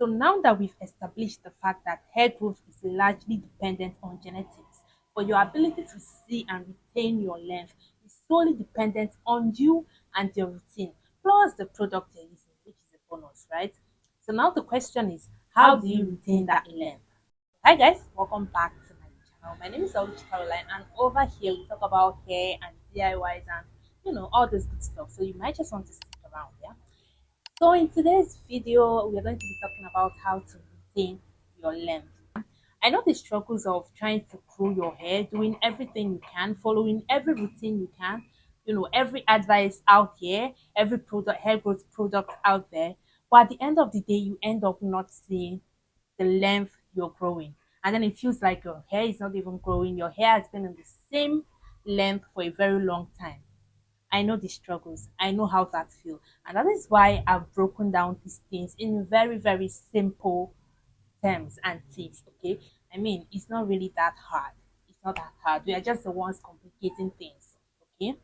So now that we've established the fact that hair growth is largely dependent on genetics, but your ability to see and retain your length is solely dependent on you and your routine, plus the product you're using, which is a bonus, right? So now the question is, how do you retain that length? Hi guys, welcome back to my channel. My name is Oluchi Caroline, and over here we talk about hair and DIYs and all this good stuff. So you might just want to stick around, yeah. So in today's video, we are going to be talking about how to retain your length. I know the struggles of trying to grow your hair, doing everything you can, following every routine you can, every advice out here, every product, hair growth product out there. But at the end of the day, you end up not seeing the length you're growing. And then it feels like your hair is not even growing. Your hair has been in the same length for a very long time. I know the struggles. I know how that feels. And that is why I've broken down these things in very, very simple terms and tips. Okay. I mean, it's not really that hard. It's not that hard. We are just the ones complicating things. Okay.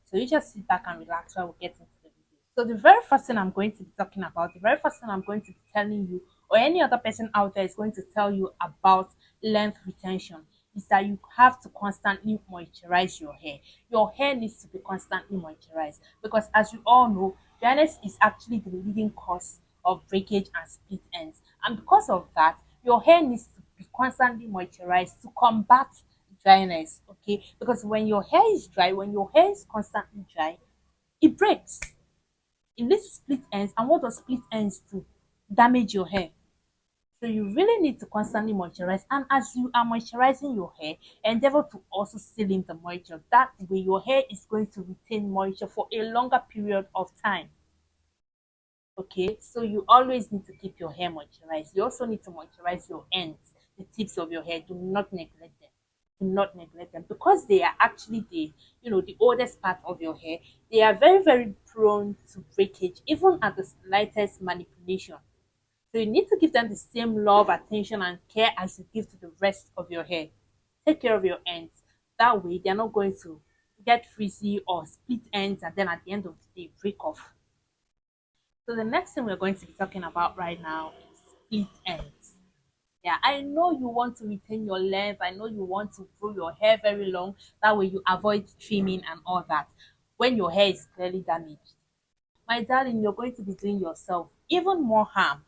So you just sit back and relax while we get into the video. So the very first thing I'm going to be talking about, the very first thing I'm going to be telling you, or any other person out there is going to tell you about length retention, is that you have to constantly moisturize your hair. Your hair needs to be constantly moisturized because, as you all know, dryness is actually the leading cause of breakage and split ends. And because of that, your hair needs to be constantly moisturized to combat dryness. Okay, because when your hair is dry, when your hair is constantly dry, it breaks. It leads to split ends. And what does split ends do? Damage your hair. So you really need to constantly moisturize. And as you are moisturizing your hair, endeavor to also seal in the moisture. That way your hair is going to retain moisture for a longer period of time. Okay, so you always need to keep your hair moisturized. You also need to moisturize your ends, the tips of your hair. Do not neglect them. Do not neglect them because they are actually the oldest part of your hair. They are very, very prone to breakage, even at the slightest manipulation. So you need to give them the same love, attention, and care as you give to the rest of your hair. Take care of your ends. That way, they're not going to get frizzy or split ends, and then at the end of the day, break off. So the next thing we're going to be talking about right now is split ends. Yeah, I know you want to retain your length. I know you want to grow your hair very long. That way you avoid trimming and all that when your hair is clearly damaged. My darling, you're going to be doing yourself even more harm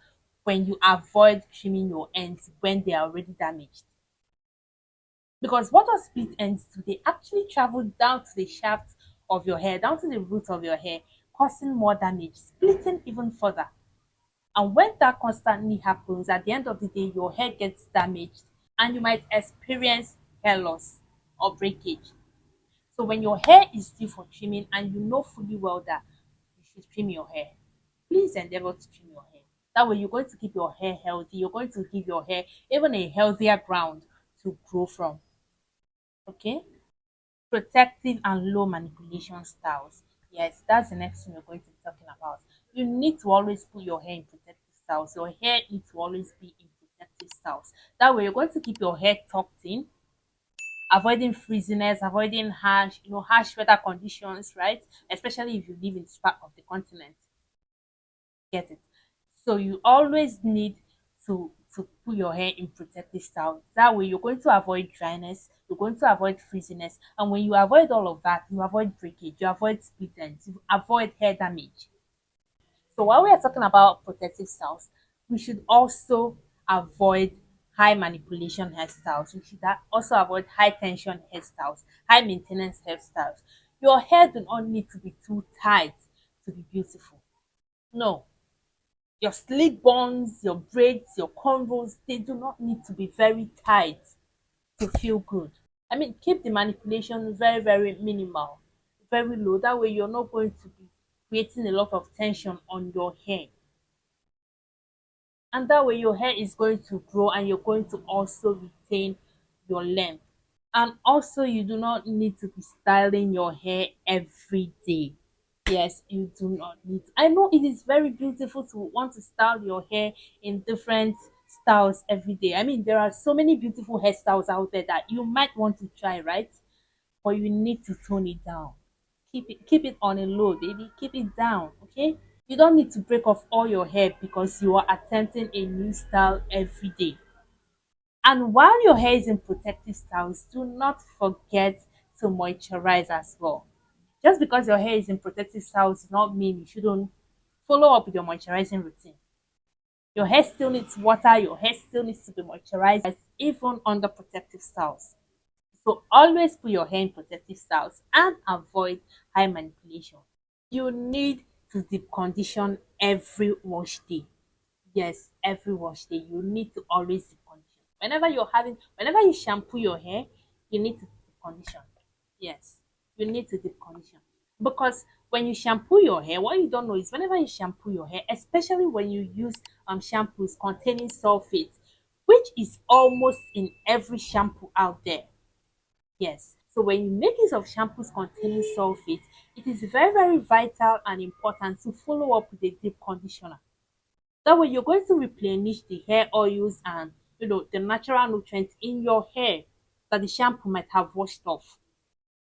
when you avoid trimming your ends when they are already damaged. Because what does split ends do? They actually travel down to the shaft of your hair, down to the root of your hair, causing more damage, splitting even further. And when that constantly happens, at the end of the day, your hair gets damaged and you might experience hair loss or breakage. So when your hair is due for trimming and you know fully well that you should trim your hair, please endeavor to trim your hair. That way you're going to keep your hair healthy. You're going to give your hair even a healthier ground to grow from. Okay? Protective and low manipulation styles. Yes, that's the next thing we're going to be talking about. You need to always put your hair in protective styles. Your hair needs to always be in protective styles. That way, you're going to keep your hair tucked in, avoiding frizziness, avoiding harsh weather conditions, right? Especially if you live in this part of the continent. Get it? So you always need to put your hair in protective style. That way you're going to avoid dryness, you're going to avoid frizziness, and when you avoid all of that, you avoid breakage, you avoid split ends, you avoid hair damage. So while we are talking about protective styles, we should also avoid high manipulation hairstyles. We should also avoid high tension hairstyles, high maintenance hairstyles. Your hair do not need to be too tight to be beautiful. No, your slick buns, your braids, your cornrows, they do not need to be very tight to feel good. I mean, keep the manipulation very, very minimal, very low. That way, you're not going to be creating a lot of tension on your hair. And that way, your hair is going to grow and you're going to also retain your length. And also, you do not need to be styling your hair every day. Yes, you do not need. I know it is very beautiful to want to style your hair in different styles every day. I mean, there are so many beautiful hairstyles out there that you might want to try, right? But you need to tone it down. Keep it on a low, baby. Keep it down, okay? You don't need to break off all your hair because you are attempting a new style every day. And while your hair is in protective styles, do not forget to moisturize as well. Just because your hair is in protective styles does not mean you shouldn't follow up with your moisturizing routine. Your hair still needs water, your hair still needs to be moisturized, even under protective styles. So always put your hair in protective styles and avoid high manipulation. You need to deep condition every wash day. Yes, every wash day. You need to always deep condition. Whenever you shampoo your hair, you need to deep condition. Yes, you need to deep condition. Because when you shampoo your hair, what you don't know is whenever you shampoo your hair, especially when you use shampoos containing sulfate, which is almost in every shampoo out there. Yes. So when you make use of shampoos containing sulfate, it is very, very vital and important to follow up with a deep conditioner. That way you're going to replenish the hair oils and the natural nutrients in your hair that the shampoo might have washed off.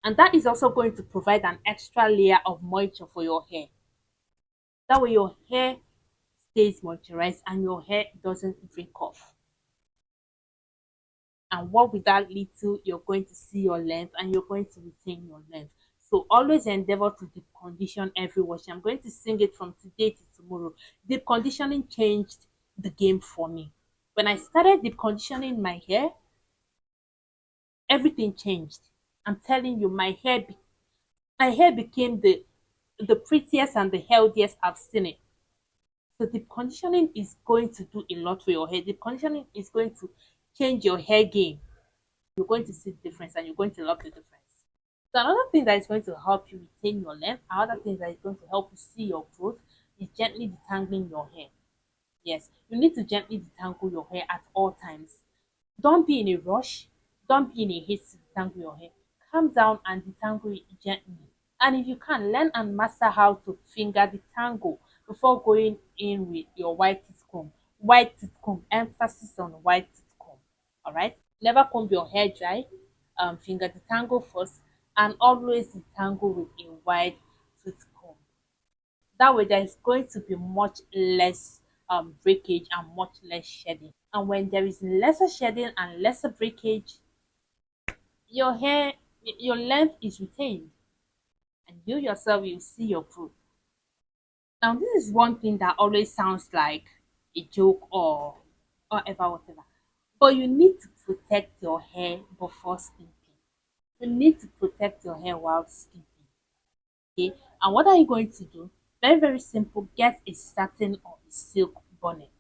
And that is also going to provide an extra layer of moisture for your hair. That way your hair stays moisturized and your hair doesn't break off. And what will that lead to? You're going to see your length and you're going to retain your length. So always endeavor to deep condition every wash. I'm going to sing it from today to tomorrow. Deep conditioning changed the game for me. When I started deep conditioning my hair, everything changed. I'm telling you, my hair became the prettiest and the healthiest I've seen it. So deep conditioning is going to do a lot for your hair. Deep conditioning is going to change your hair game. You're going to see the difference and you're going to love the difference. So another thing that is going to help you retain your length, another thing that is going to help you see your growth is gently detangling your hair. Yes, you need to gently detangle your hair at all times. Don't be in a rush. Don't be in a haste to detangle your hair. Calm down and detangle it gently. And if you can, learn and master how to finger detangle before going in with your white teeth comb. White teeth comb, emphasis on white teeth comb. All right. Never comb your hair dry. Finger detangle first, and always detangle with a white tooth comb. That way, there is going to be much less breakage and much less shedding. And when there is lesser shedding and lesser breakage, your hair, your length is retained, and you yourself will see your growth. Now, this is one thing that always sounds like a joke or ever whatever, but you need to protect your hair before sleeping. You need to protect your hair while sleeping. Okay, and what are you going to do? Very, very simple. Get a satin or a silk bonnet.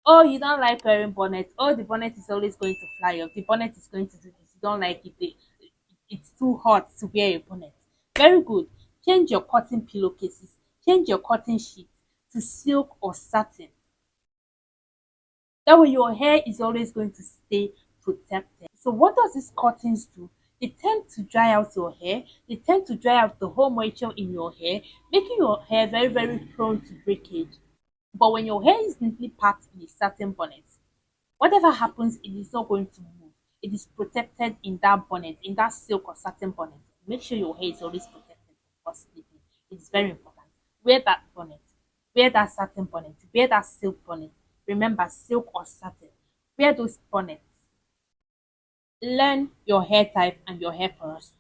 Oh, you don't like wearing bonnet. Oh, the bonnet is always going to fly off. The bonnet is going to do this. You don't like it. It's too hot to wear a bonnet. Very good. Change your cotton pillowcases. Change your cotton sheet to silk or satin. That way your hair is always going to stay protected. So what does these cottons do? They tend to dry out your hair. They tend to dry out the whole moisture in your hair, making your hair very, very prone to breakage. But when your hair is neatly packed in a certain bonnet, whatever happens, it is not going to move. It is protected in that bonnet, in that silk or satin bonnet. Make sure your hair is always protected before sleeping. It is very important. Wear that bonnet. Wear that satin bonnet. Wear that silk bonnet. Remember, silk or satin. Wear those bonnets. Learn your hair type and your hair porosity.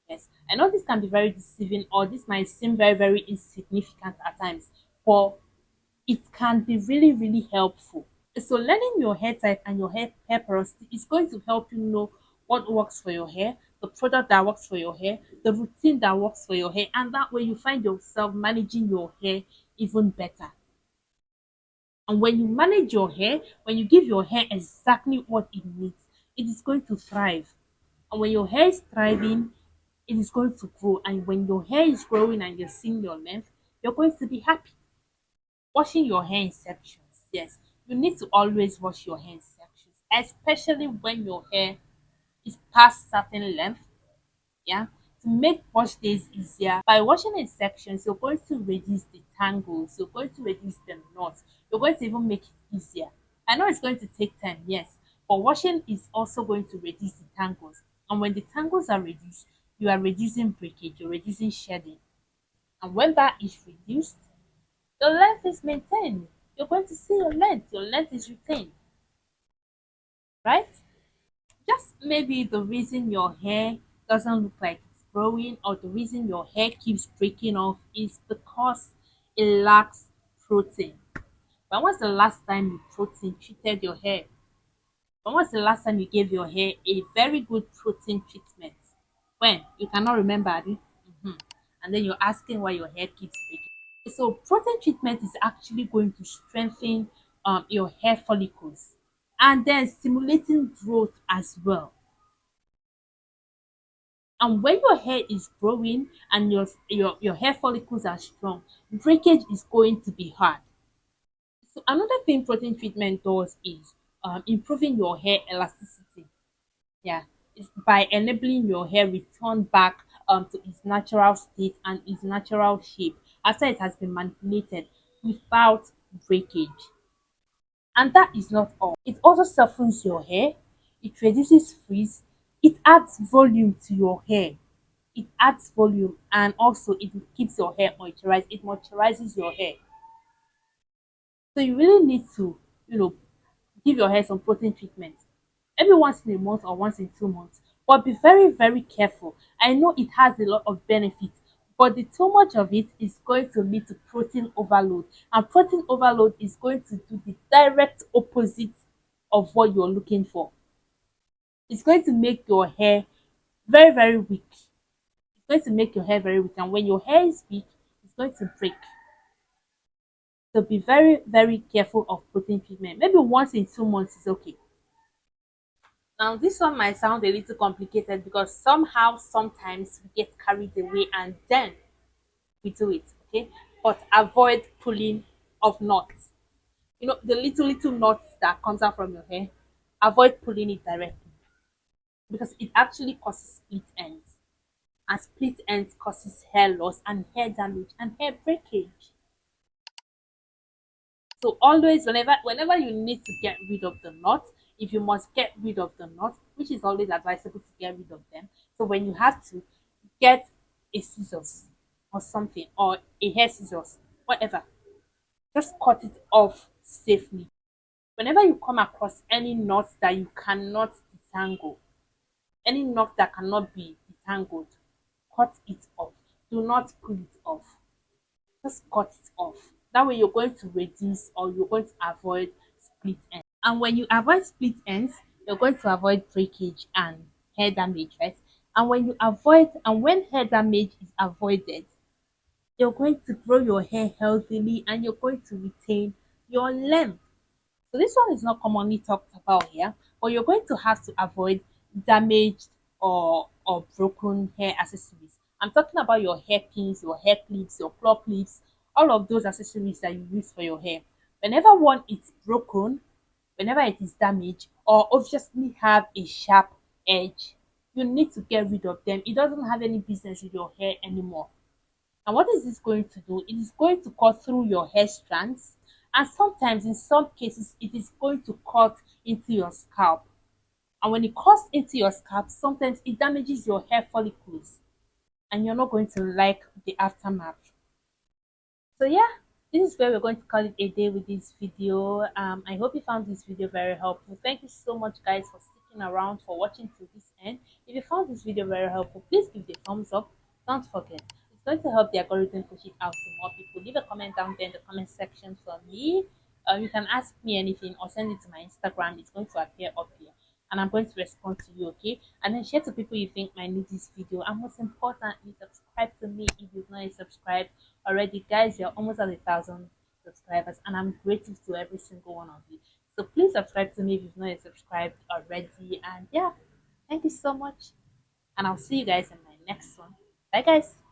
Yes, I know this can be very deceiving or this might seem very, very insignificant at times, but it can be really, really helpful. So learning your hair type and your hair porosity is going to help you know what works for your hair, the product that works for your hair, the routine that works for your hair, and that way you find yourself managing your hair even better. And when you manage your hair, when you give your hair exactly what it needs, it is going to thrive. And when your hair is thriving, it is going to grow. And when your hair is growing and you're seeing your length, you're going to be happy. Washing your hair in sections. Yes, you need to always wash your hair in sections, especially when your hair is past certain length. Yeah, to make wash days easier by washing in sections, you're going to reduce the tangles, you're going to reduce the knots, you're going to even make it easier. I know it's going to take time, yes, but washing is also going to reduce the tangles. And when the tangles are reduced, you are reducing breakage, you're reducing shedding. And when that is reduced, your length is maintained. You're going to see your length is retained, right? Just maybe the reason your hair doesn't look like it's growing, or the reason your hair keeps breaking off, is because it lacks protein. When was the last time you protein treated your hair? When was the last time you gave your hair a very good protein treatment? When? You cannot remember, abi? And then you're asking why your hair keeps breaking. So protein treatment is actually going to strengthen your hair follicles, and then stimulating growth as well. And when your hair is growing and your hair follicles are strong, breakage is going to be hard. So another thing protein treatment does is improving your hair elasticity. Yeah, it's by enabling your hair return back to its natural state and its natural shape after it has been manipulated without breakage. And that is not all. It also softens your hair, it reduces frizz, it adds volume to your hair. It adds volume, and also it keeps your hair moisturized. It moisturizes your hair. So you really need to, you know, give your hair some protein treatment. Maybe once in a month or once in 2 months. But be very, very careful. I know it has a lot of benefits, but the too much of it is going to lead to protein overload. And protein overload is going to do the direct opposite of what you're looking for. It's going to make your hair very, very weak. It's going to make your hair very weak. And when your hair is weak, it's going to break. So be very, very careful of protein treatment. Maybe once in 2 months is okay. Now, this one might sound a little complicated because somehow, sometimes we get carried away and then we do it, okay? But avoid pulling of knots. You know, the little knots that comes out from your hair, avoid pulling it directly because it actually causes split ends. And split ends causes hair loss and hair damage and hair breakage. So always, whenever you need to get rid of the knot, if you must get rid of the knot, which is always advisable to get rid of them. So when you have to, get a scissors or something, or a hair scissors, whatever. Just cut it off safely. Whenever you come across any knot that you cannot detangle, any knot that cannot be detangled, cut it off. Do not pull it off. Just cut it off. That way you're going to reduce, or you're going to avoid split ends. And when you avoid split ends, you're going to avoid breakage and hair damage, right? And when hair damage is avoided, you're going to grow your hair healthily and you're going to retain your length. So this one is not commonly talked about here, but you're going to have to avoid damaged or broken hair accessories. I'm talking about your hairpins, your hair clips, your claw clips, all of those accessories that you use for your hair. Whenever one is broken, whenever it is damaged, or obviously have a sharp edge, you need to get rid of them. It doesn't have any business with your hair anymore. And what is this going to do? It is going to cut through your hair strands, and sometimes, in some cases, it is going to cut into your scalp. And when it cuts into your scalp, sometimes it damages your hair follicles, and you're not going to like the aftermath. So yeah, this is where we're going to call it a day with this video. I hope you found this video very helpful. Thank you so much, guys, for sticking around, for watching to this end. If you found this video very helpful, please give it a thumbs up. Don't forget, it's going to help the algorithm push it out to more people. Leave a comment down there in the comment section for me. You can ask me anything or send it to my Instagram. It's going to appear up here, and I'm going to respond to you, okay? And then share to people you think might need this video. And most importantly, subscribe to me if you've not yet subscribed already. Guys, you're almost at 1,000 subscribers, and I'm grateful to every single one of you. So please subscribe to me if you've not yet subscribed already. And yeah, thank you so much, and I'll see you guys in my next one. Bye, guys.